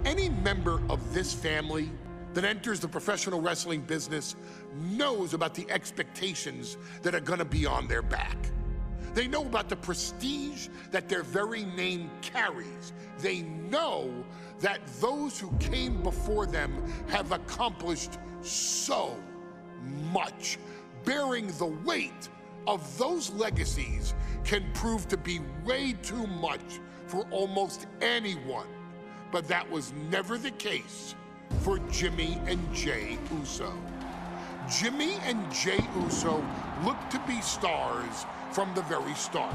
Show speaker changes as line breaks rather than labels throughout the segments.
Any member of this family that enters the professional wrestling business knows about the expectations that are gonna be on their back. They know about the prestige that their very name carries. They know that those who came before them have accomplished so much. Bearing the weight of those legacies can prove to be way too much for almost anyone. But that was never the case for Jimmy and Jey Uso. Jimmy and Jey Uso looked to be stars from the very start,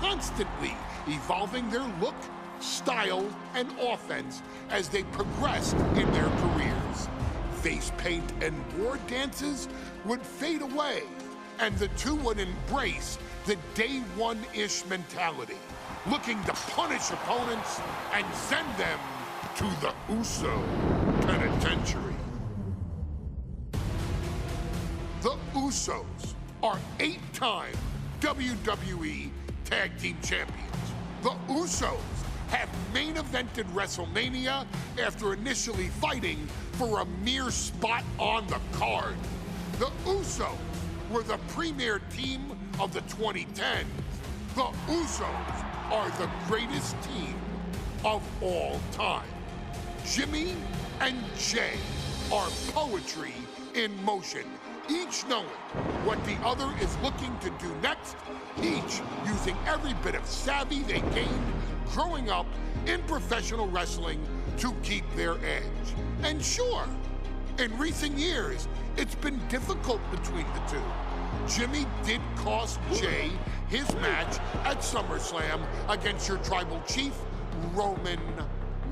constantly evolving their look, style, and offense as they progressed in their careers. Face paint and war dances would fade away, and the two would embrace the day one-ish mentality, looking to punish opponents and send them to the Uso penitentiary. The Usos are 8-time WWE Tag Team Champions. The Usos have main evented WrestleMania after initially fighting for a mere spot on the card. The Usos were the premier team of the 2010s. The Usos are the greatest team of all time. Jimmy and Jey are poetry in motion, each knowing what the other is looking to do next, each using every bit of savvy they gained growing up in professional wrestling to keep their edge. And sure, in recent years, it's been difficult between the two. Jimmy did cost Jey his match at SummerSlam against your tribal chief, Roman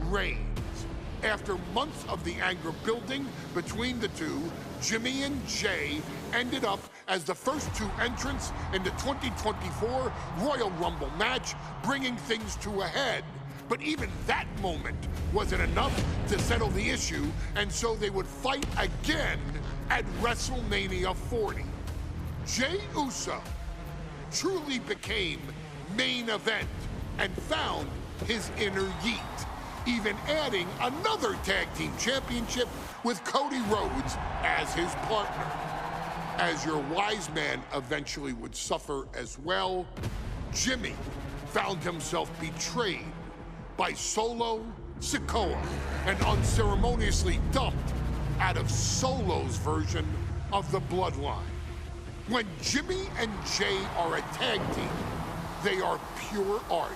Reigns. After months of the anger building between the two, Jimmy and Jey ended up as the first two entrants in the 2024 Royal Rumble match, bringing things to a head. But even that moment wasn't enough to settle the issue, and so they would fight again at WrestleMania 40. Jey Uso truly became main event and found his inner yeet, even adding another tag team championship with Cody Rhodes as his partner. As your Wiseman eventually would suffer as well, Jimmy found himself betrayed by Solo Sikoa and unceremoniously dumped out of Solo's version of the Bloodline. When Jimmy and Jey are a tag team, they are pure art.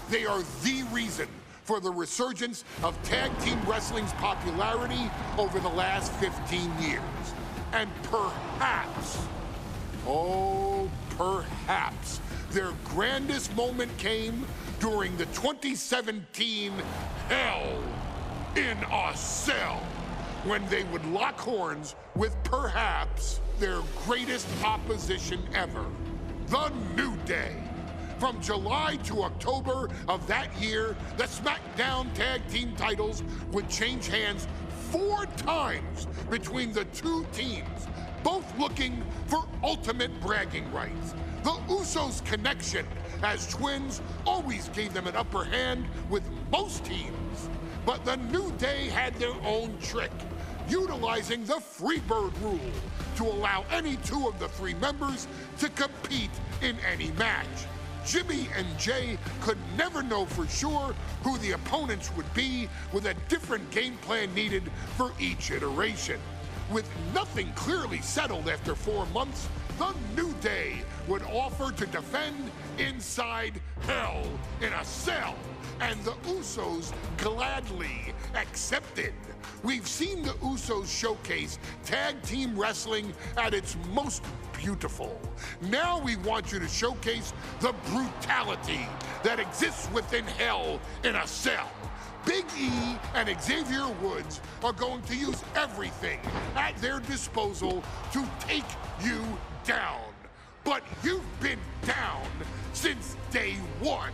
They are the reason for the resurgence of tag team wrestling's popularity over the last 15 years. And perhaps, oh, perhaps, their grandest moment came during the 2017 Hell in a Cell, when they would lock horns with perhaps their greatest opposition ever, The New Day. From July to October of that year, the SmackDown Tag Team titles would change hands 4 times between the two teams, both looking for ultimate bragging rights. The Usos' connection as twins always gave them an upper hand with most teams. But the New Day had their own trick, utilizing the Freebird rule to allow any 2 of the 3 members to compete in any match. Jimmy and Jey could never know for sure who the opponents would be, with a different game plan needed for each iteration. With nothing clearly settled after 4 months, the New Day would offer to defend inside Hell in a Cell, and the Usos gladly accepted. We've seen the Usos showcase tag team wrestling at its most beautiful. Now we want you to showcase the brutality that exists within Hell in a Cell. Big E and Xavier Woods are going to use everything at their disposal to take you down. But you've been down since day 1.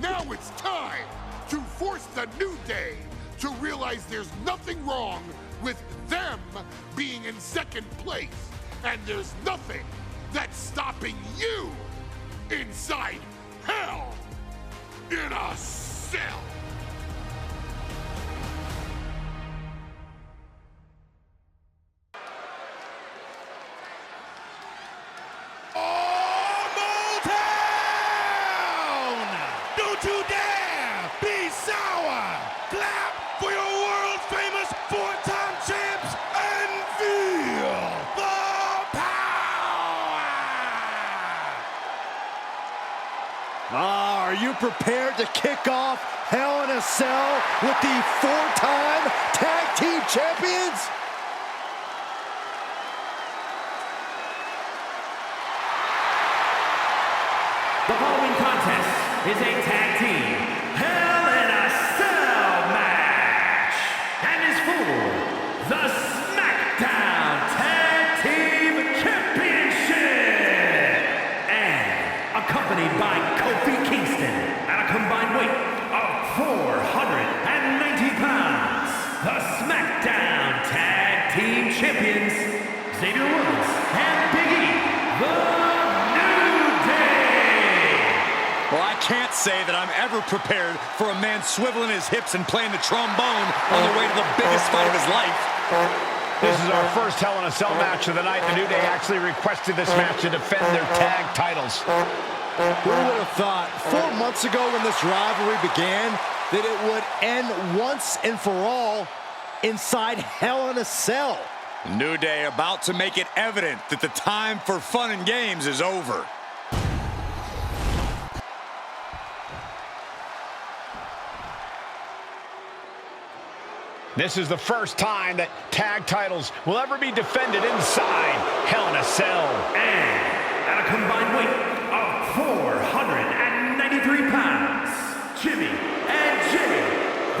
Now it's time to force the New Day to realize there's nothing wrong with them being in second place, and there's nothing that's stopping you inside Hell in a Cell.
prepared to kick off Hell in a Cell with the 4-time tag team champions?
The following contest is a tag team Hell in a Cell match and is for the SmackDown Tag Team Championship and accompanied by Kofi Kingston at a combined weight of 490 pounds. The SmackDown Tag Team Champions, Xavier Woods and Big E, the
Well, I can't say that I'm ever prepared for a man swiveling his hips and playing the trombone on the way to the biggest fight of his life.
This is our first Hell in a Cell match of the night. The New Day actually requested this match to defend their tag titles.
Who would have thought 4 months ago when this rivalry began that it would end once and for all inside Hell in a Cell?
New Day about to make it evident that the time for fun and games is over.
This is the first time that tag titles will ever be defended inside Hell in a Cell.
And at a combined weight of 493 pounds, Jimmy and Jey,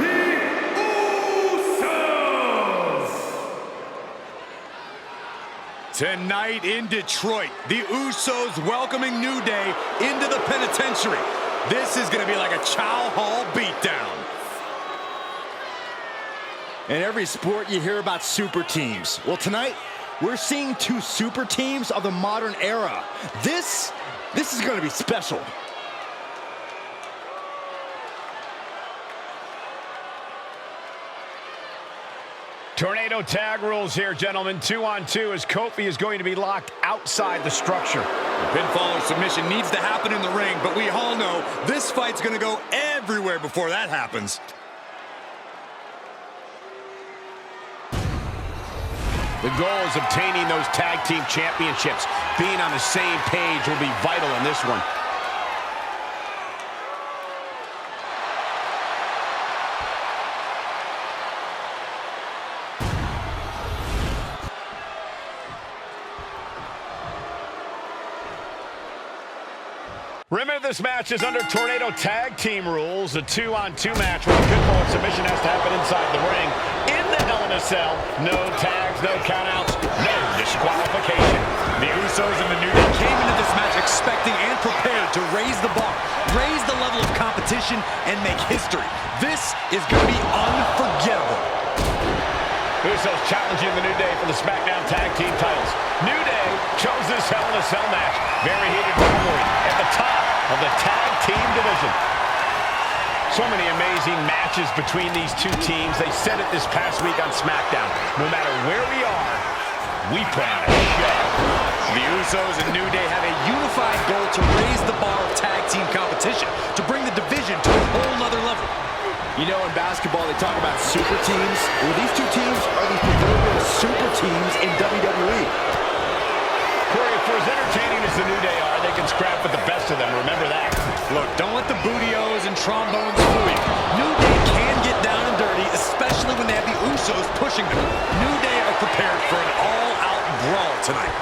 the Usos!
Tonight in Detroit, the Usos welcoming New Day into the penitentiary. This is going to be like a Chow Hall beatdown.
In every sport, you hear about super teams. Well, tonight, we're seeing 2 super teams of the modern era. This is going to be special.
Tornado tag rules here, gentlemen. 2-on-2 as Kofi is going to be locked outside the structure.
The pinfall or submission needs to happen in the ring, but we all know this fight's going to go everywhere before that happens.
The goal is obtaining those tag team championships. Being on the same page will be vital in this one. Remember, this match is under Tornado tag team rules. A 2-on-2 match where a pinfall and submission has to happen inside the ring. In the Hell in a Cell, no tags, no countouts, no disqualification.
The Usos and the New Day came into this match expecting and prepared to raise the bar, raise the level of competition, and make history. This is going to be unforgettable.
Usos challenging the New Day for the SmackDown Tag Team titles. New Day chose this Hell in a Cell match. Very heated rivalry at the top of the tag team division. So many amazing matches between these 2 teams. They said it this past week on SmackDown. No matter where we are, we put on a show.
The Usos and New Day have a unified goal to raise the bar of tag team competition, to bring the division to a whole nother level.
You know, in basketball, they talk about super teams. Well, these 2 teams are the proverbial super teams in WWE.
Corey, for as entertaining as the New Day are, they can scrap with the best of them. Remember that.
Look, don't let the booty-os and trombones fool you. New Day can get down and dirty, especially when they have the Usos pushing them. New Day are prepared for an all-out brawl tonight.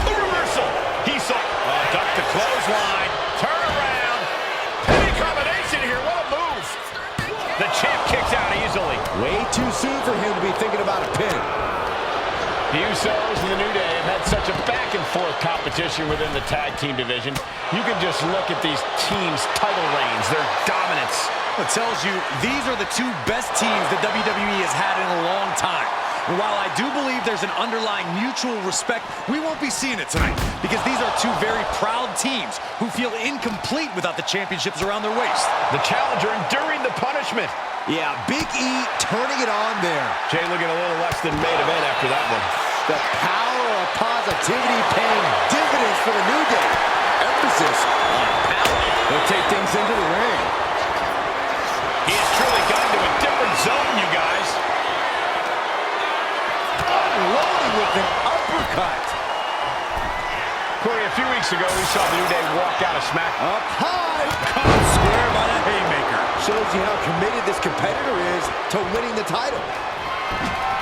The reversal. He saw. Duck the clothesline. Turn around. Penny combination here. What a move. The champ kicks out easily.
Way too soon for him to be thinking about a pin.
The Usos and the New Day have had such a back-and-forth competition within the tag team division. You can just look at these teams' title reigns, their dominance.
It tells you these are the 2 best teams that WWE has had in a long time. And while I do believe there's an underlying mutual respect, we won't be seeing it tonight because these are 2 very proud teams who feel incomplete without the championships around their waist.
The challenger enduring the punishment.
Yeah, Big E turning it on there.
Jey looking a little less than main event after that one.
The power of positivity paying dividends for the New Day. Emphasis on power. They'll take things into the ring.
He has truly gotten to a different zone, you guys.
Unloading with an uppercut.
Corey, a few weeks ago, we saw the New Day walk out of SmackDown.
Up high.
Caught square by the haymaker.
Shows you how committed this competitor is to winning the title.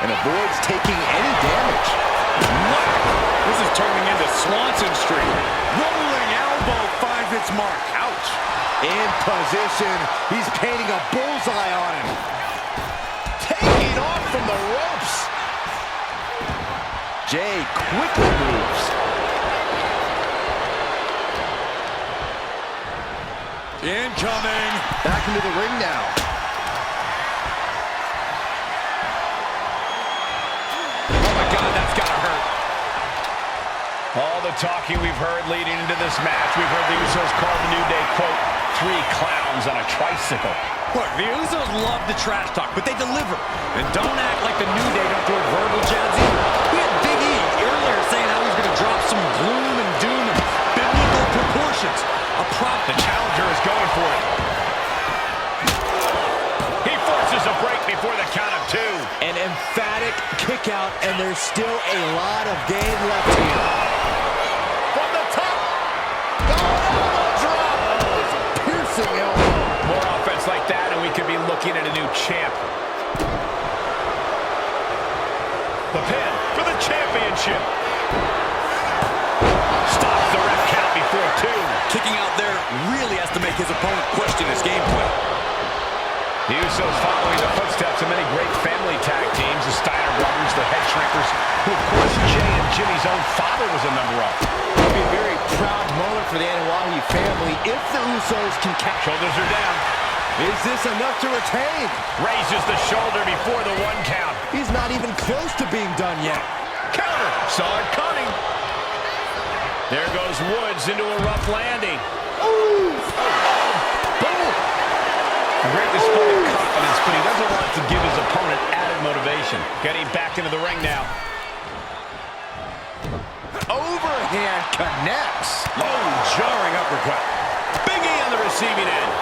And avoids taking any damage.
This is turning into Swanson Street. Rolling elbow finds its mark. Ouch.
In position. He's painting a bullseye on him. Taking off from the ropes. Jey quickly moves.
Incoming.
Back into the ring now.
Oh my God, that's gotta hurt.
All the talking we've heard leading into this match, we've heard the Usos call the New Day, quote, 3 clowns on a tricycle.
Look, the Usos love the trash talk, but they deliver. And don't act like the New Day don't throw verbal jabs either. We had Big E earlier saying how he's going to drop some gloom and doom and biblical proportions. A prop.
The challenger is going for it. He forces a break before the count of 2.
An emphatic kick out, and there's still a lot of game left here. From the top. Elbow drop. It's a piercing elbow.
More offense like that, and we could be looking at a new champ. The pin for the championship. Stops the ref count before 2.
Kicking out there really has to make his opponent question his game plan.
The Usos following the footsteps of many great family tag teams, the Steiner brothers, the Head Shrinkers, who of course Jey and Jimmy's own father was a member of.
It would be a very proud moment for the Anoa'i family if the Usos can catch.
Shoulders are down.
Is this enough to retain?
Raises the shoulder before the 1 count.
He's not even close to being done yet.
Counter. Saw it coming. There goes Woods into a rough landing.
Ooh!
Boom! A great display of confidence, but he doesn't want to give his opponent added motivation. Getting back into the ring now.
Overhand connects.
Oh, jarring uppercut. Big E on the receiving end.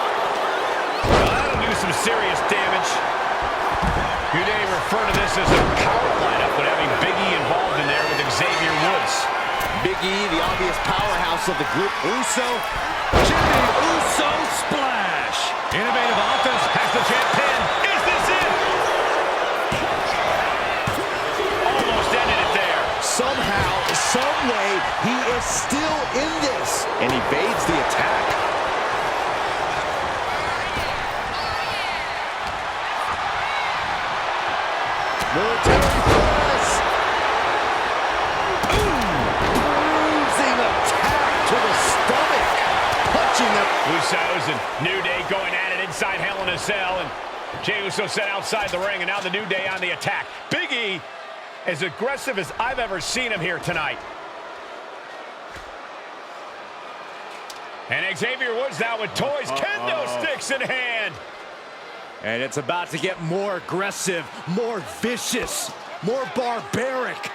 Well, that'll do some serious damage. You may refer to this as a power lineup, but having Big E involved in there with Xavier Woods.
Big E, the obvious powerhouse of the group. Uso.
Jimmy Uso splash. Innovative offense.
Has the champ pin. Is this it? Almost ended it there.
Somehow, some way, he is still in this. And evades the attack. Military press. Bruising attack to the stomach. Punching the
Usos and New Day going at it inside Hell in a Cell. And Jey Uso set outside the ring, and now the New Day on the attack. Big E, as aggressive as I've ever seen him here tonight. And Xavier Woods now with toys, kendo sticks in hand.
And it's about to get more aggressive, more vicious, more barbaric.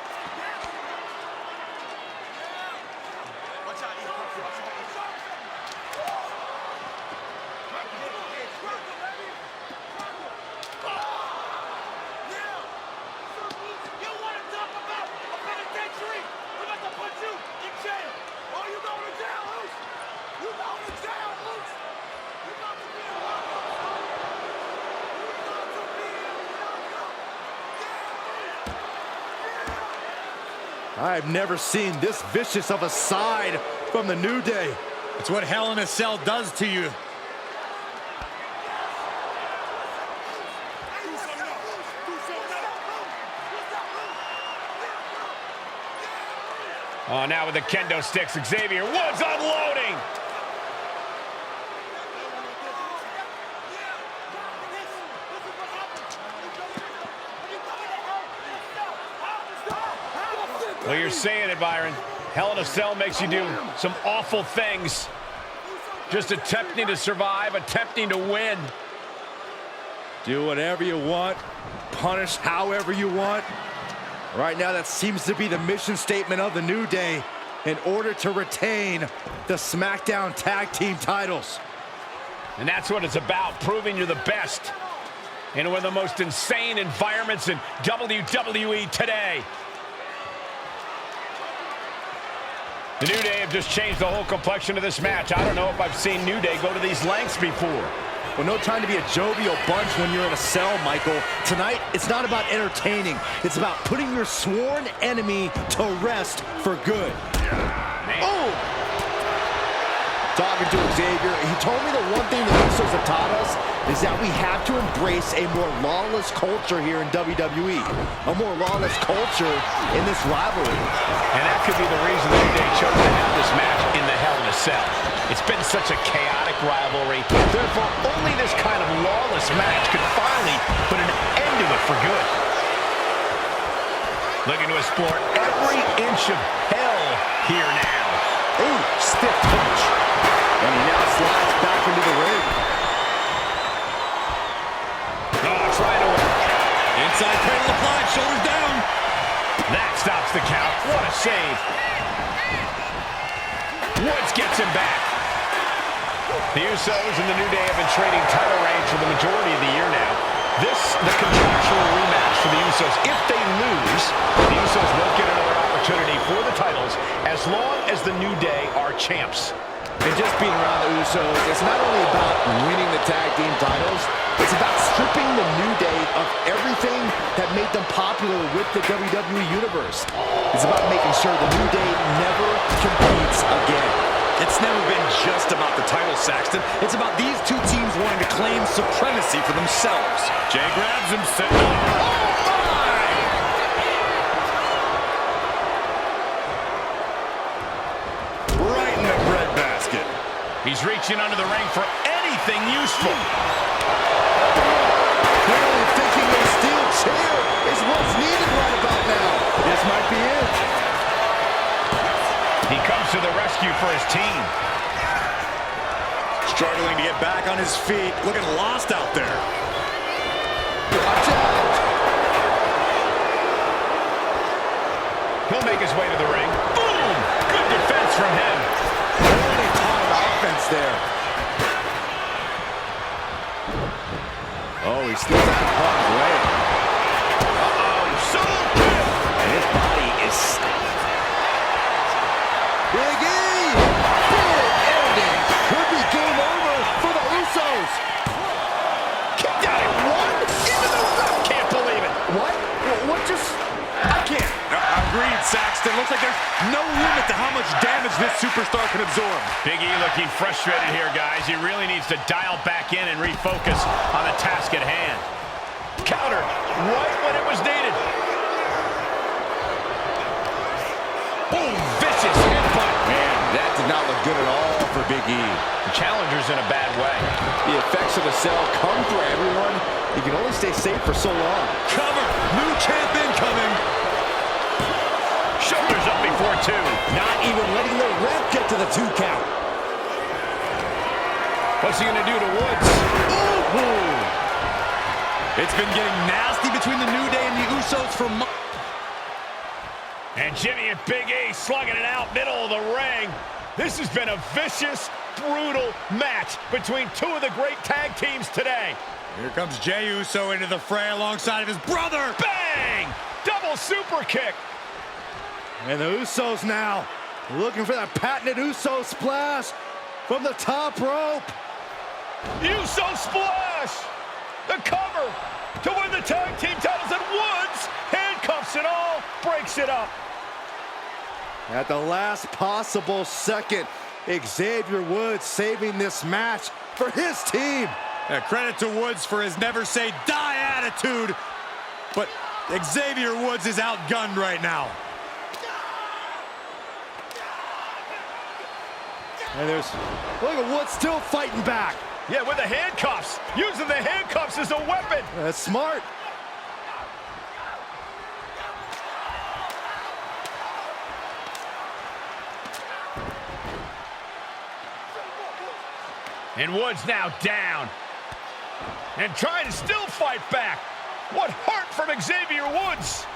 I've never seen this vicious of a side from the New Day.
It's what Hell in a Cell does to you.
Oh, now with the kendo sticks, Xavier Woods unloading. Well, you're saying it, Byron. Hell in a Cell makes you do some awful things. Just attempting to survive, attempting to win.
Do whatever you want, punish however you want. Right now, that seems to be the mission statement of the New Day in order to retain the SmackDown Tag Team titles.
And that's what it's about, proving you're the best in one of the most insane environments in WWE today. The New Day have just changed the whole complexion of this match. I don't know if I've seen New Day go to these lengths before.
Well, no time to be a jovial bunch when you're in a cell, Michael. Tonight, it's not about entertaining. It's about putting your sworn enemy to rest for good. Oh! Talking to Xavier, he told me the one thing the Usos have taught us is that we have to embrace a more lawless culture here in WWE. A more lawless culture in this rivalry.
And that could be the reason the New Day chose to have this match in the Hell in a Cell. It's been such a chaotic rivalry. Therefore, only this kind of lawless match could finally put an end to it for good. Looking to explore every inch of hell here now.
Ooh, stiff punch. And he now slides back into the ring.
Oh, trying to work.
Inside cradle applied, shoulders down.
That stops the count. What a save. Woods gets him back. The Usos and the New Day have been trading title reigns for the majority of the year now. This, the contractual rematch for the Usos. If they lose, the Usos won't get another opportunity for the titles as long as the New Day are champs.
And just being around the Usos, it's not only about winning the tag team titles, it's about stripping the New Day of everything that made them popular with the WWE Universe. It's about making sure the New Day never competes again.
It's never been just about the title, Saxton. It's about these two teams wanting to claim supremacy for themselves. Jey grabs him, setting up. Right in the breadbasket.
He's reaching under the ring for anything useful.
Clearly thinking a steel chair is what's needed right about now. This might be it.
He comes to the rescue for his team.
Struggling to get back on his feet. Looking lost out there.
Watch out.
He'll make his way to the ring. Boom! Good defense from him.
Only ton of offense there. Oh, he slipped out of harm's way.
Uh-oh, solo kill!
And his body is Big E! Big ending! Could be game over for the Usos!
Kicked out at one! Into the ref! Can't believe it!
What? What just... I can't.
Agreed, Saxton. Looks like there's no limit to how much damage this superstar can absorb.
Big E looking frustrated here, guys. He really needs to dial back in and refocus on the task at hand. Counter right when it was needed. Boom! Vicious headbutt.
Man, that did not look good at all for Big E.
The challenger's in a bad way.
The effects of the cell come for everyone. You can only stay safe for so long.
Cover. New champ incoming.
Shoulders up before two.
Not even letting the ref get to the 2 count.
What's he gonna do to Woods?
Ooh. It's been getting nasty between the New Day and the Usos for months.
And Jimmy and Big E slugging it out middle of the ring. This has been a vicious, brutal match between two of the great tag teams today.
Here comes Jey Uso into the fray alongside of his brother.
Bang! Double super kick.
And the Usos now looking for that patented Uso splash from the top rope.
Uso splash. The cover to win the tag team titles, and Woods handcuffs it all, breaks it up.
At the last possible second, Xavier Woods saving this match for his team.
Credit to Woods for his never say die attitude, but Xavier Woods is outgunned right now.
And look at Woods still fighting back.
Yeah, with the handcuffs. Using the handcuffs as a weapon.
That's smart.
And Woods now down. And trying to still fight back. What heart from Xavier Woods.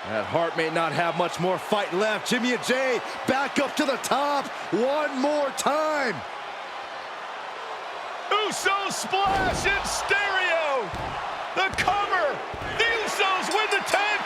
That heart may not have much more fight left. Jimmy and Jey back up to the top one more time.
Uso splash in stereo. The cover. The Usos win the tag